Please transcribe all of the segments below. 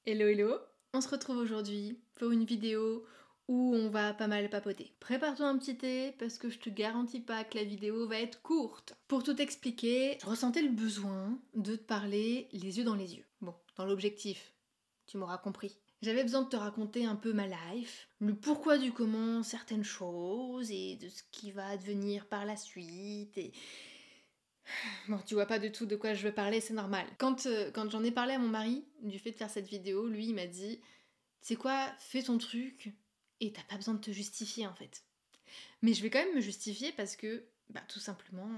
Hello hello, on se retrouve aujourd'hui pour une vidéo où on va pas mal papoter. Prépare-toi un petit thé parce que je te garantis pas que la vidéo va être courte. Pour tout expliquer, je ressentais le besoin de te parler les yeux dans les yeux. Bon, dans l'objectif, tu m'auras compris. J'avais besoin de te raconter un peu ma life, le pourquoi du comment certaines choses et de ce qui va advenir par la suite et... Bon, tu vois pas du tout de quoi je veux parler, c'est normal. Quand j'en ai parlé à mon mari du fait de faire cette vidéo, lui il m'a dit tu sais quoi, fais ton truc et t'as pas besoin de te justifier en fait. Mais je vais quand même me justifier parce que, bah tout simplement,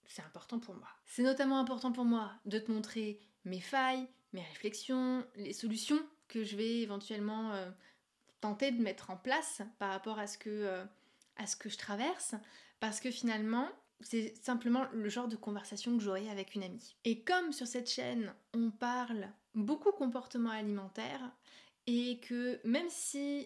c'est important pour moi. C'est notamment important pour moi de te montrer mes failles, mes réflexions, les solutions que je vais éventuellement tenter de mettre en place par rapport à ce que je traverse, parce que finalement, c'est simplement le genre de conversation que j'aurai avec une amie. Et comme sur cette chaîne, on parle beaucoup comportement alimentaire, et que même si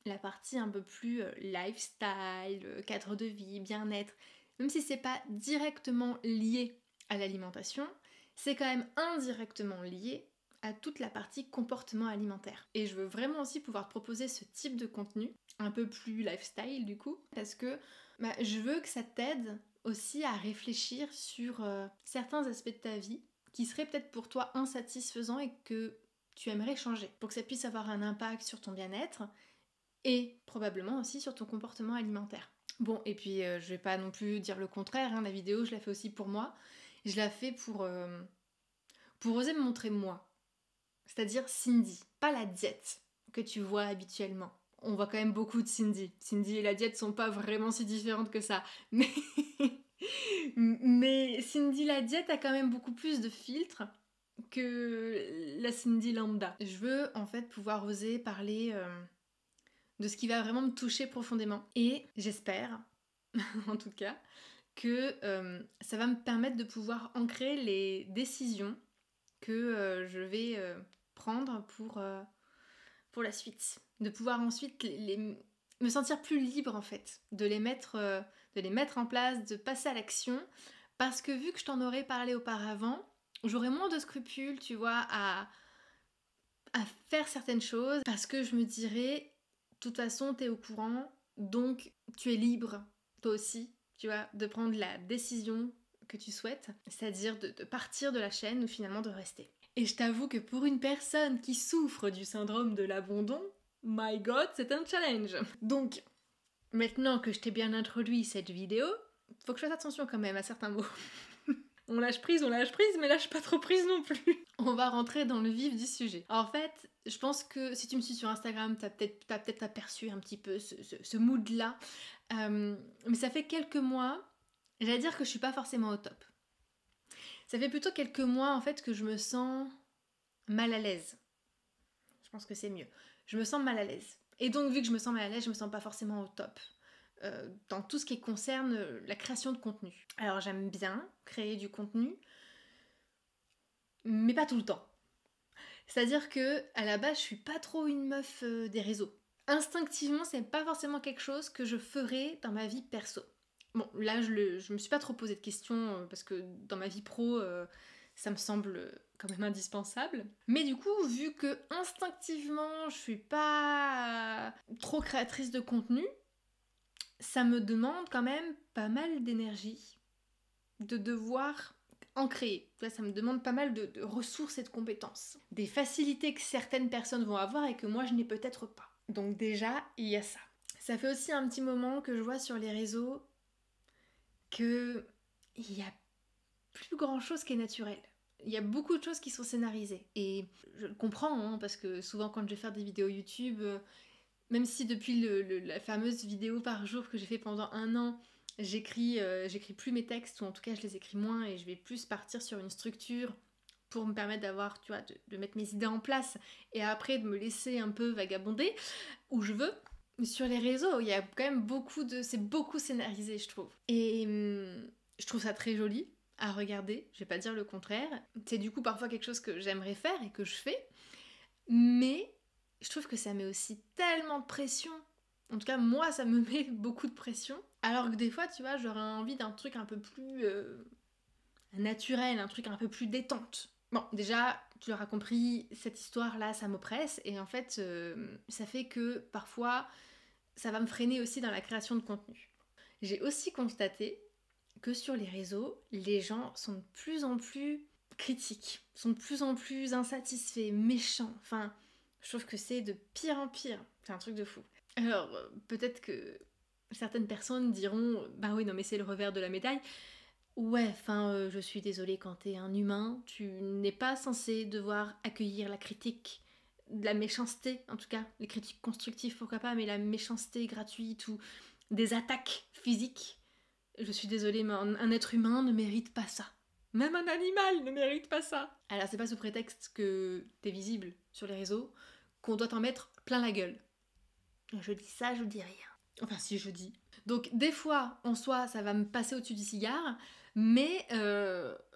la partie un peu plus lifestyle, cadre de vie, bien-être, même si c'est pas directement lié à l'alimentation, c'est quand même indirectement lié à toute la partie comportement alimentaire. Et je veux vraiment aussi pouvoir te proposer ce type de contenu, un peu plus lifestyle du coup, parce que je veux que ça t'aide aussi à réfléchir sur certains aspects de ta vie qui seraient peut-être pour toi insatisfaisants et que tu aimerais changer, pour que ça puisse avoir un impact sur ton bien-être et probablement aussi sur ton comportement alimentaire. Bon, et puis je vais pas non plus dire le contraire, hein, la vidéo je la fais aussi pour moi, je la fais pour oser me montrer moi, c'est-à-dire Cindy, pas la diète que tu vois habituellement. On voit quand même beaucoup de Cindy. Cindy et la diète sont pas vraiment si différentes que ça, mais... mais Cindy la diète a quand même beaucoup plus de filtres que la Cindy lambda. Je veux en fait pouvoir oser parler de ce qui va vraiment me toucher profondément. Et j'espère, en tout cas, que ça va me permettre de pouvoir ancrer les décisions que je vais prendre pour la suite. De pouvoir ensuite me sentir plus libre en fait, de les mettre en place, de passer à l'action. Parce que vu que je t'en aurais parlé auparavant, j'aurais moins de scrupules, tu vois, à faire certaines choses. Parce que je me dirais, de toute façon, t'es au courant, donc tu es libre, toi aussi, tu vois, de prendre la décision que tu souhaites, c'est-à-dire de partir de la chaîne ou finalement de rester. Et je t'avoue que pour une personne qui souffre du syndrome de l'abandon, my god, c'est un challenge. Donc, maintenant que je t'ai bien introduit cette vidéo, faut que je fasse attention quand même à certains mots. On lâche prise, mais lâche pas trop prise non plus. On va rentrer dans le vif du sujet. En fait, je pense que si tu me suis sur Instagram, t'as peut-être aperçu un petit peu ce mood-là. Mais ça fait quelques mois, j'allais dire que je suis pas forcément au top. Ça fait plutôt quelques mois en fait que je me sens mal à l'aise. Je pense que c'est mieux. Je me sens mal à l'aise. Et donc vu que je me sens mal à l'aise, je me sens pas forcément au top. Dans tout ce qui concerne la création de contenu. Alors j'aime bien créer du contenu, mais pas tout le temps. C'est-à-dire que à la base, je suis pas trop une meuf des réseaux. Instinctivement, c'est pas forcément quelque chose que je ferais dans ma vie perso. Bon, là, je me suis pas trop posé de questions parce que dans ma vie pro, ça me semble quand même indispensable. Mais du coup, vu que instinctivement, je suis pas trop créatrice de contenu, ça me demande quand même pas mal d'énergie de devoir en créer. Ça me demande pas mal de ressources et de compétences. Des facilités que certaines personnes vont avoir et que moi je n'ai peut-être pas. Donc déjà, il y a ça. Ça fait aussi un petit moment que je vois sur les réseaux que il y a plus grand chose qui est naturel. Il y a beaucoup de choses qui sont scénarisées. Et je le comprends, hein, parce que souvent quand je vais faire des vidéos YouTube, même si depuis la fameuse vidéo par jour que j'ai fait pendant 1 an, j'écris plus mes textes, ou en tout cas je les écris moins, et je vais plus partir sur une structure pour me permettre d'avoir, tu vois, de mettre mes idées en place, et après de me laisser un peu vagabonder où je veux. Sur les réseaux, il y a quand même c'est beaucoup scénarisé, je trouve. Et je trouve ça très joli à regarder, je vais pas dire le contraire. C'est du coup parfois quelque chose que j'aimerais faire et que je fais, mais je trouve que ça met aussi tellement de pression. En tout cas, moi, ça me met beaucoup de pression. Alors que des fois, tu vois, j'aurais envie d'un truc un peu plus naturel, un truc un peu plus détente. Bon, déjà, tu l'auras compris, cette histoire-là, ça m'oppresse, et en fait, ça fait que parfois, ça va me freiner aussi dans la création de contenu. J'ai aussi constaté que sur les réseaux, les gens sont de plus en plus critiques, sont de plus en plus insatisfaits, méchants, enfin, je trouve que c'est de pire en pire, c'est un truc de fou. Alors, peut-être que certaines personnes diront, bah oui, non mais c'est le revers de la médaille. Ouais, enfin, je suis désolée, quand t'es un humain, tu n'es pas censé devoir accueillir la critique, la méchanceté, en tout cas, les critiques constructives, pourquoi pas, mais la méchanceté gratuite ou des attaques physiques. Je suis désolée, mais un être humain ne mérite pas ça. Même un animal ne mérite pas ça. Alors, c'est pas sous prétexte que t'es visible sur les réseaux qu'on doit t'en mettre plein la gueule. Je dis ça, je dis rien. Enfin, si je dis. Donc, des fois, en soi, ça va me passer au-dessus du cigare, mais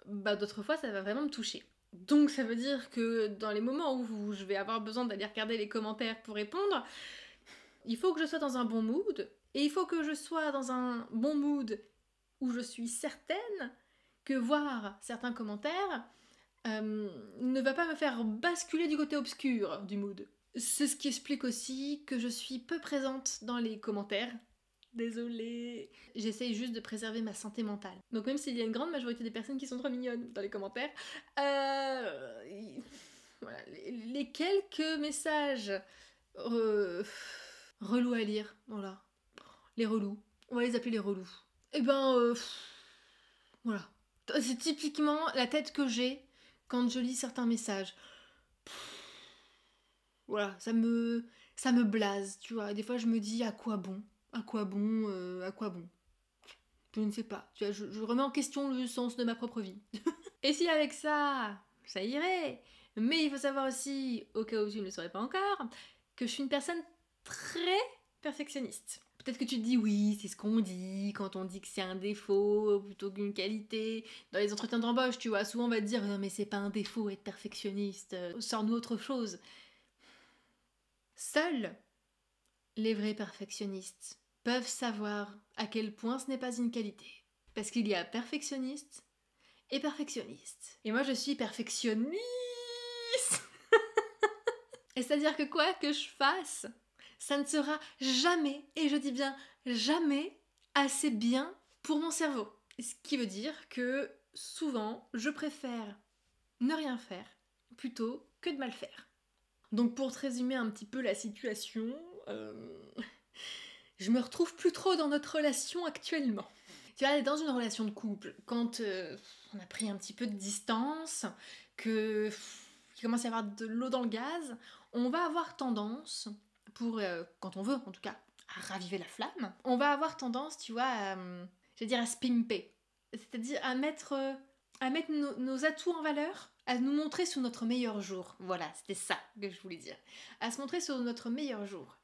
d'autres fois, ça va vraiment me toucher. Donc, ça veut dire que dans les moments où je vais avoir besoin d'aller regarder les commentaires pour répondre, il faut que je sois dans un bon mood, et il faut que je sois dans un bon mood où je suis certaine que voir certains commentaires ne va pas me faire basculer du côté obscur du mood. C'est ce qui explique aussi que je suis peu présente dans les commentaires. Désolée. J'essaye juste de préserver ma santé mentale. Donc même s'il y a une grande majorité des personnes qui sont trop mignonnes dans les commentaires, voilà, les quelques messages relous à lire, voilà. Les relous. On va les appeler les relous. Et voilà. C'est typiquement la tête que j'ai quand je lis certains messages. Voilà, ça me blase, tu vois. Des fois, je me dis à quoi bon. À quoi bon. Je ne sais pas. Tu vois, je remets en question le sens de ma propre vie. Et si avec ça, ça irait. Mais il faut savoir aussi, au cas où tu ne le saurais pas encore, que je suis une personne très perfectionniste. Peut-être que tu te dis oui, c'est ce qu'on dit quand on dit que c'est un défaut plutôt qu'une qualité. Dans les entretiens d'embauche, tu vois, souvent on va te dire non mais c'est pas un défaut être perfectionniste, sors-nous autre chose. Seuls les vrais perfectionnistes peuvent savoir à quel point ce n'est pas une qualité. Parce qu'il y a perfectionniste et perfectionniste. Et moi je suis perfectionniste. Et c'est-à-dire que quoi que je fasse, ça ne sera jamais, et je dis bien jamais, assez bien pour mon cerveau. Ce qui veut dire que souvent, je préfère ne rien faire plutôt que de mal faire. Donc pour te résumer un petit peu la situation, je me retrouve plus trop dans notre relation actuellement. Tu vois, dans une relation de couple, quand on a pris un petit peu de distance, qu'il commence à y avoir de l'eau dans le gaz, on va avoir tendance, quand on veut en tout cas, à raviver la flamme, on va avoir tendance, tu vois, à se pimper. C'est-à-dire à mettre nos atouts en valeur, à nous montrer sous notre meilleur jour. Voilà, c'était ça que je voulais dire. À se montrer sur notre meilleur jour.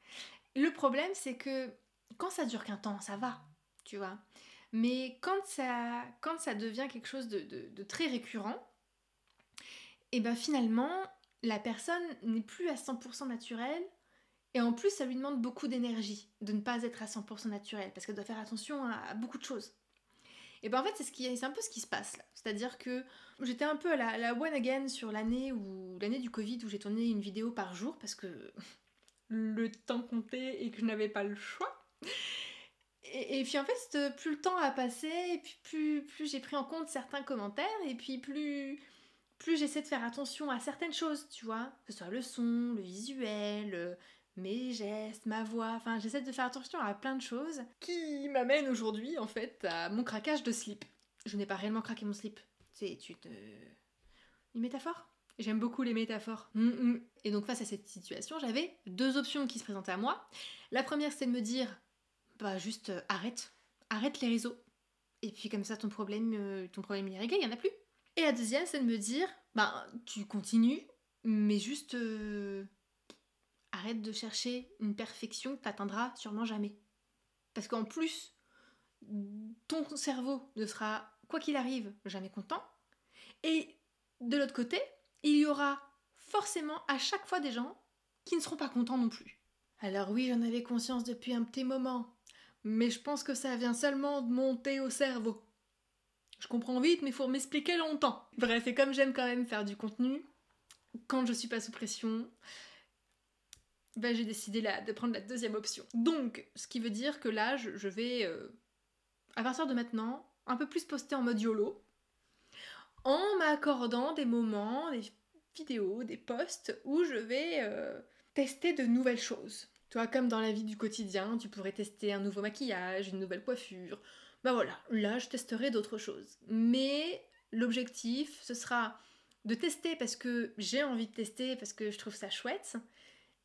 Le problème, c'est que quand ça dure qu'un temps, ça va, tu vois. Mais quand ça devient quelque chose de très récurrent, et ben finalement, la personne n'est plus à 100% naturelle, et en plus, ça lui demande beaucoup d'énergie de ne pas être à 100% naturelle, parce qu'elle doit faire attention à beaucoup de choses. Et ben en fait, c'est un peu ce qui se passe là. C'est-à-dire que j'étais un peu à la one again sur l'année du Covid où j'ai tourné une vidéo par jour parce que le temps comptait et que je n'avais pas le choix. Et puis en fait, plus le temps a passé, et puis plus j'ai pris en compte certains commentaires, et puis plus j'essaie de faire attention à certaines choses, tu vois, que ce soit le son, le visuel, mes gestes, ma voix, enfin j'essaie de faire attention à plein de choses qui m'amènent aujourd'hui en fait à mon craquage de slip. Je n'ai pas réellement craqué mon slip, c'est une métaphore. J'aime beaucoup les métaphores. Et donc face à cette situation, j'avais deux options qui se présentaient à moi. La première, c'était de me dire, juste arrête les réseaux. Et puis comme ça, ton problème il est réglé, il n'y en a plus. Et la deuxième, c'est de me dire, tu continues, mais juste arrête de chercher une perfection que t'atteindras sûrement jamais. Parce qu'en plus, ton cerveau ne sera, quoi qu'il arrive, jamais content. Et de l'autre côté, il y aura forcément à chaque fois des gens qui ne seront pas contents non plus. Alors oui, j'en avais conscience depuis un petit moment, mais je pense que ça vient seulement de monter au cerveau. Je comprends vite, mais il faut m'expliquer longtemps. Bref, et comme j'aime quand même faire du contenu, quand je suis pas sous pression, ben, j'ai décidé de prendre la deuxième option. Donc, ce qui veut dire que là, je vais, à partir de maintenant, un peu plus poster en mode YOLO, en m'accordant des moments, des vidéos, des posts où je vais tester de nouvelles choses. Tu vois, comme dans la vie du quotidien, tu pourrais tester un nouveau maquillage, une nouvelle coiffure. Ben voilà, là je testerai d'autres choses. Mais l'objectif, ce sera de tester parce que j'ai envie de tester, parce que je trouve ça chouette,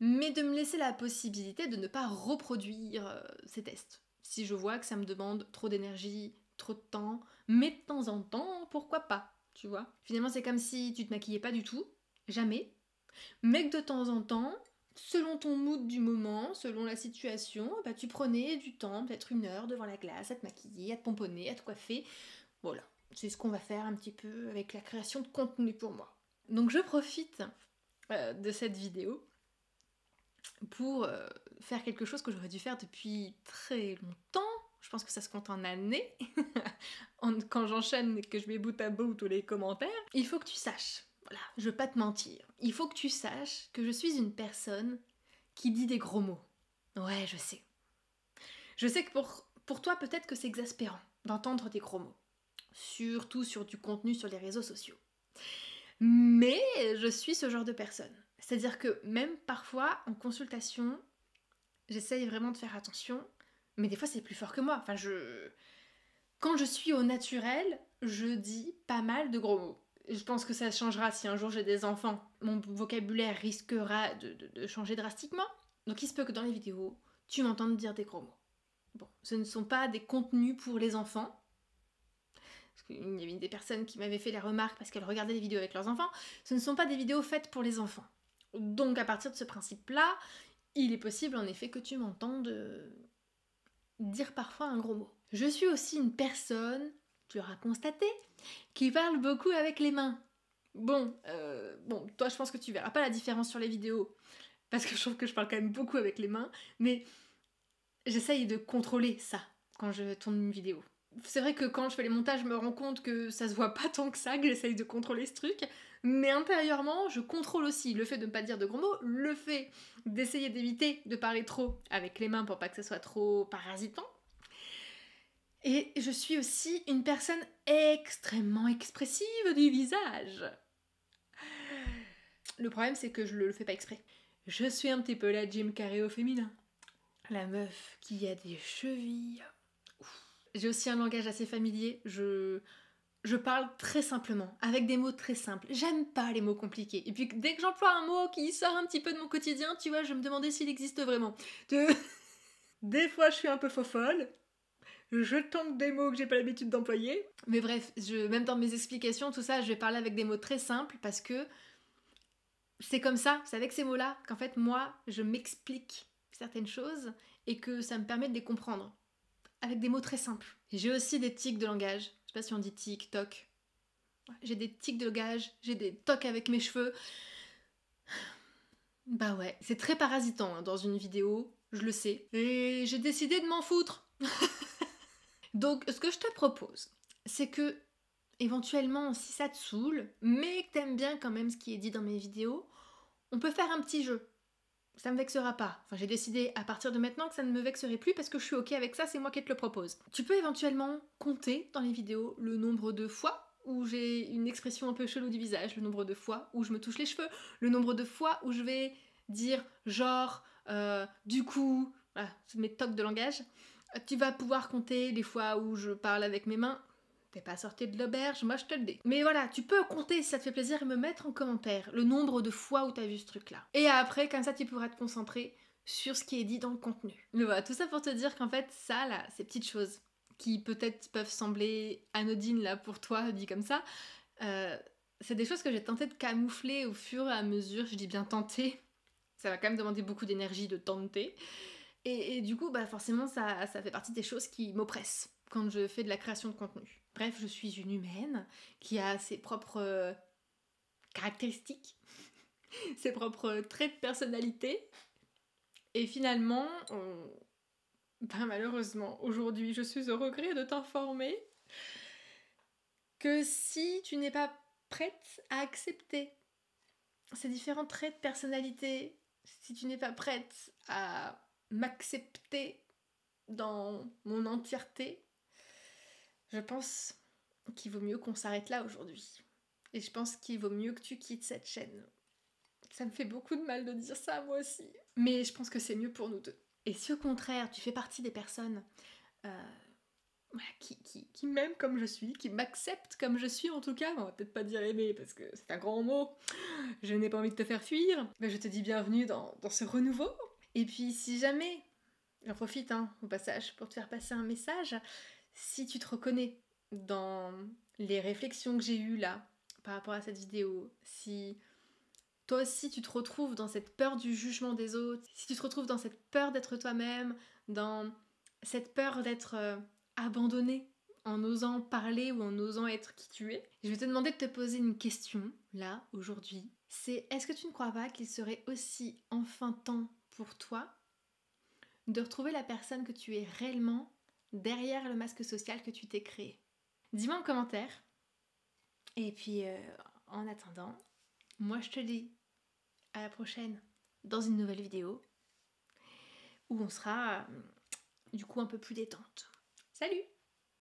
mais de me laisser la possibilité de ne pas reproduire ces tests. Si je vois que ça me demande trop d'énergie, trop de temps, mais de temps en temps, pourquoi pas, tu vois. Finalement, c'est comme si tu te maquillais pas du tout, jamais, mais que de temps en temps, selon ton mood du moment, selon la situation, bah, tu prenais du temps, peut-être 1 heure devant la glace, à te maquiller, à te pomponner, à te coiffer. Voilà, c'est ce qu'on va faire un petit peu avec la création de contenu pour moi. Donc je profite de cette vidéo pour faire quelque chose que j'aurais dû faire depuis très longtemps. Je pense que ça se compte en années. Quand j'enchaîne et que je mets bout à bout tous les commentaires, il faut que tu saches, voilà, je veux pas te mentir, il faut que tu saches que je suis une personne qui dit des gros mots. Ouais, je sais. Je sais que pour toi, peut-être que c'est exaspérant d'entendre des gros mots. Surtout sur du contenu sur les réseaux sociaux. Mais je suis ce genre de personne. C'est-à-dire que même parfois, en consultation, j'essaye vraiment de faire attention, mais des fois c'est plus fort que moi. Enfin, quand je suis au naturel, je dis pas mal de gros mots. Je pense que ça changera si un jour j'ai des enfants. Mon vocabulaire risquera de changer drastiquement. Donc il se peut que dans les vidéos, tu m'entendes dire des gros mots. Bon, ce ne sont pas des contenus pour les enfants. Parce qu'il y avait des personnes qui m'avaient fait la remarque parce qu'elles regardaient des vidéos avec leurs enfants. Ce ne sont pas des vidéos faites pour les enfants. Donc à partir de ce principe-là, il est possible en effet que tu m'entendes dire parfois un gros mot. Je suis aussi une personne, tu l'auras constaté, qui parle beaucoup avec les mains. Bon, toi je pense que tu verras pas la différence sur les vidéos, parce que je trouve que je parle quand même beaucoup avec les mains, mais j'essaye de contrôler ça quand je tourne une vidéo. C'est vrai que quand je fais les montages, je me rends compte que ça se voit pas tant que ça, que j'essaye de contrôler ce truc, mais intérieurement, je contrôle aussi le fait de ne pas dire de gros mots, le fait d'essayer d'éviter de parler trop avec les mains pour pas que ce soit trop parasitant. Et je suis aussi une personne extrêmement expressive du visage. Le problème, c'est que je le fais pas exprès. Je suis un petit peu la Jim Carrey au féminin. La meuf qui a des chevilles. Ouf. J'ai aussi un langage assez familier. Je parle très simplement, avec des mots très simples. J'aime pas les mots compliqués. Et puis dès que j'emploie un mot qui sort un petit peu de mon quotidien, tu vois, je me demandais s'il existe vraiment. Des fois, je suis un peu fofolle. Je tente des mots que j'ai pas l'habitude d'employer. Mais bref, même dans mes explications, tout ça, je vais parler avec des mots très simples parce que c'est comme ça, c'est avec ces mots-là qu'en fait, moi, je m'explique certaines choses et que ça me permet de les comprendre. Avec des mots très simples. J'ai aussi des tics de langage. Je sais pas si on dit tic, toc. J'ai des tics de langage, j'ai des tocs avec mes cheveux. Bah ouais, c'est très parasitant hein, dans une vidéo, je le sais. Et j'ai décidé de m'en foutre. Donc, ce que je te propose, c'est que, éventuellement, si ça te saoule, mais que t'aimes bien quand même ce qui est dit dans mes vidéos, on peut faire un petit jeu. Ça me vexera pas. Enfin, j'ai décidé à partir de maintenant que ça ne me vexerait plus parce que je suis ok avec ça, c'est moi qui te le propose. Tu peux éventuellement compter dans les vidéos le nombre de fois où j'ai une expression un peu chelou du visage, le nombre de fois où je me touche les cheveux, le nombre de fois où je vais dire genre, du coup, voilà, c'est mes tocs de langage. Tu vas pouvoir compter les fois où je parle avec mes mains. T'es pas sorti de l'auberge, moi je te le dis. Mais voilà, tu peux compter si ça te fait plaisir et me mettre en commentaire le nombre de fois où t'as vu ce truc-là. Et après, comme ça, tu pourras te concentrer sur ce qui est dit dans le contenu. Mais voilà, tout ça pour te dire qu'en fait, ça, là, ces petites choses qui peut-être peuvent sembler anodines là pour toi, dit comme ça, c'est des choses que j'ai tenté de camoufler au fur et à mesure. Je dis bien tenter. Ça va quand même demander beaucoup d'énergie de tenter. Et du coup, bah forcément, ça fait partie des choses qui m'oppressent quand je fais de la création de contenu. Bref, je suis une humaine qui a ses propres caractéristiques, ses propres traits de personnalité. Et finalement, malheureusement, aujourd'hui, je suis au regret de t'informer que si tu n'es pas prête à accepter ces différents traits de personnalité, si tu n'es pas prête à m'accepter dans mon entièreté, je pense qu'il vaut mieux qu'on s'arrête là aujourd'hui. Et je pense qu'il vaut mieux que tu quittes cette chaîne. Ça me fait beaucoup de mal de dire ça, moi aussi. Mais je pense que c'est mieux pour nous deux. Et si au contraire, tu fais partie des personnes qui m'aiment comme je suis, qui m'acceptent comme je suis en tout cas, on va peut-être pas dire aimer parce que c'est un grand mot, je n'ai pas envie de te faire fuir, mais je te dis bienvenue dans ce renouveau. Et puis si jamais, j'en profite au passage pour te faire passer un message, si tu te reconnais dans les réflexions que j'ai eues là par rapport à cette vidéo, si toi aussi tu te retrouves dans cette peur du jugement des autres, si tu te retrouves dans cette peur d'être toi-même, dans cette peur d'être abandonné en osant parler ou en osant être qui tu es, je vais te demander de te poser une question, là, aujourd'hui. C'est, est-ce que tu ne crois pas qu'il serait aussi enfin temps pour toi de retrouver la personne que tu es réellement derrière le masque social que tu t'es créé? Dis-moi en commentaire. Et puis, en attendant, moi je te dis à la prochaine dans une nouvelle vidéo où on sera du coup un peu plus détente. Salut!